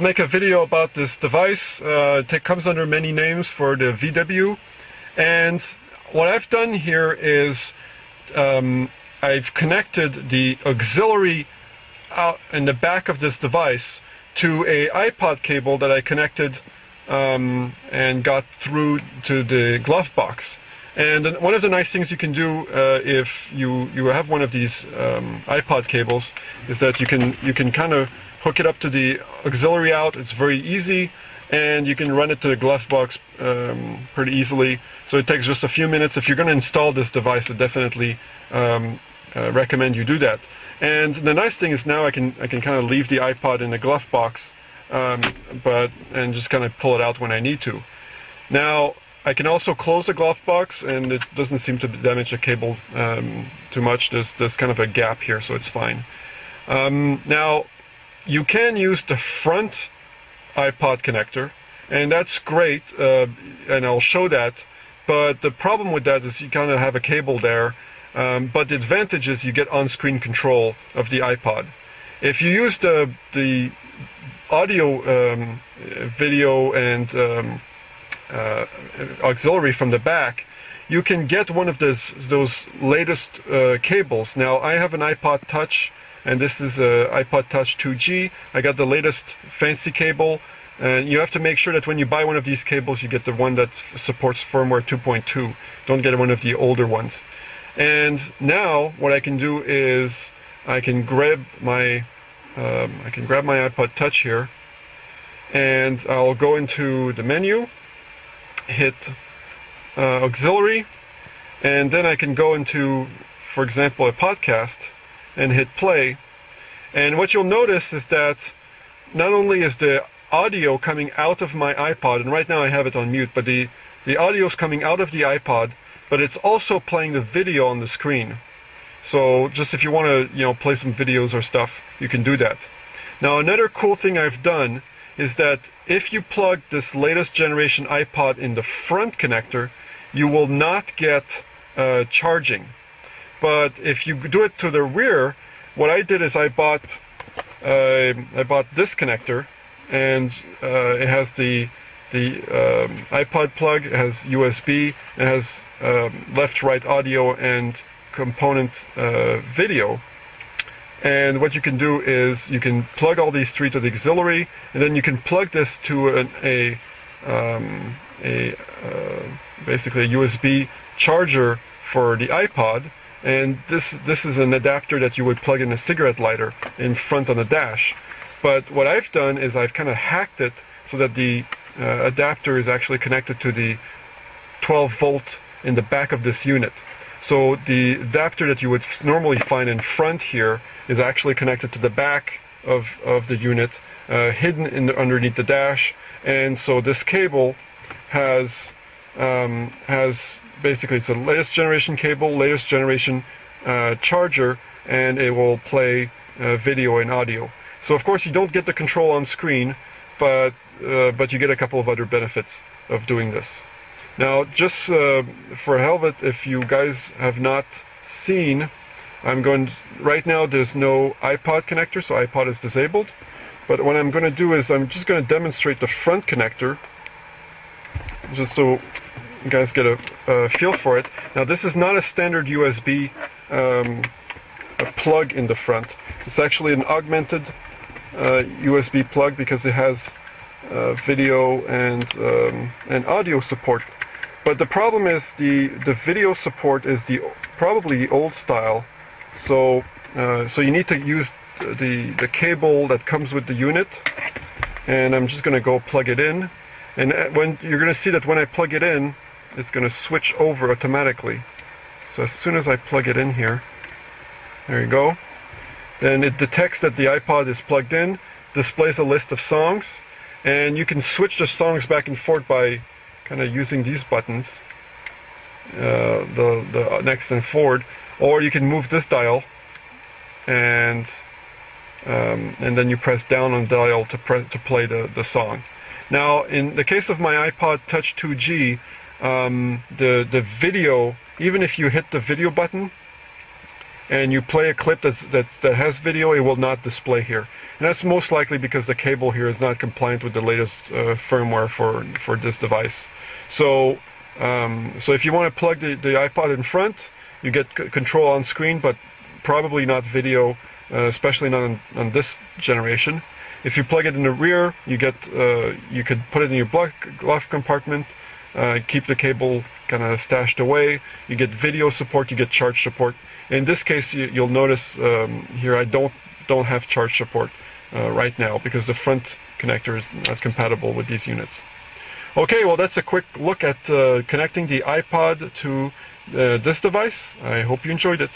Make a video about this device. It comes under many names for the VW, and what I've done here is I've connected the auxiliary out in the back of this device to a iPod cable that I connected and got through to the glove box. And one of the nice things you can do if you have one of these iPod cables is that you can kind of hook it up to the auxiliary out. It's very easy, and you can run it to the glove box pretty easily. So it takes just a few minutes. If you're going to install this device, I definitely recommend you do that. And the nice thing is now I can kind of leave the iPod in the glove box, and just kind of pull it out when I need to. Now I can also close the glove box, and it doesn't seem to damage the cable too much. There's kind of a gap here, so it's fine. Now you can use the front iPod connector, and that's great, and I'll show that. But the problem with that is you kind of have a cable there. But the advantage is you get on-screen control of the iPod. If you use the audio, video, and auxiliary from the back, you can get one of those latest cables. Now I have an iPod Touch, and this is a iPod Touch 2G. I got the latest fancy cable, and you have to make sure that when you buy one of these cables, you get the one that supports firmware 2.2. Don't get one of the older ones. And now what I can do is I can grab my iPod Touch here, and I'll go into the menu, hit auxiliary, and then I can go into, for example, a podcast and hit play. And what you'll notice is that not only is the audio coming out of my iPod, and right now I have it on mute, but the audio is coming out of the iPod, but it's also playing the video on the screen. So just if you want to, play some videos or stuff, you can do that. Now another cool thing I've done is that if you plug this latest generation iPod in the front connector, you will not get charging. But if you do it to the rear, what I did is I bought this connector, and it has the iPod plug, it has USB, it has left-right audio and component video. And what you can do is you can plug all these three to the auxiliary, and then you can plug this to basically a USB charger for the iPod. And this is an adapter that you would plug in a cigarette lighter in front on the dash. But what I've done is I've kind of hacked it so that the adapter is actually connected to the 12 volt in the back of this unit. So the adapter that you would normally find in front here is actually connected to the back of the unit, hidden underneath the dash. And so this cable has basically, it's a latest generation cable, latest generation charger, and it will play video and audio. So of course you don't get the control on screen, but you get a couple of other benefits of doing this. Now, just for hell of it, if you guys have not seen, right now there's no iPod connector, so iPod is disabled. But what I'm going to do is I'm just going to demonstrate the front connector, just so you guys get a feel for it. Now, this is not a standard USB a plug in the front. It's actually an augmented USB plug because it has video and audio support. But the problem is the video support is probably the old style. So you need to use the cable that comes with the unit. And I'm just going to go plug it in. And when you're going to see that when I plug it in, it's going to switch over automatically. So as soon as I plug it in here, there you go. Then it detects that the iPod is plugged in, displays a list of songs, and you can switch the songs back and forth by kind of using these buttons, the next and forward, or you can move this dial, and then you press down on the dial to play the song. Now, in the case of my iPod Touch 2G, the video, even if you hit the video button, and you play a clip that has video, it will not display here. And that's most likely because the cable here is not compliant with the latest firmware for this device. So, so if you want to plug the iPod in front, you get control on screen, but probably not video, especially not on this generation. If you plug it in the rear, you could put it in your glove compartment, keep the cable kind of stashed away. You get video support, you get charge support. In this case, you'll notice here I don't have charge support right now because the front connector is not compatible with these units. Okay, well that's a quick look at connecting the iPod to this device. I hope you enjoyed it.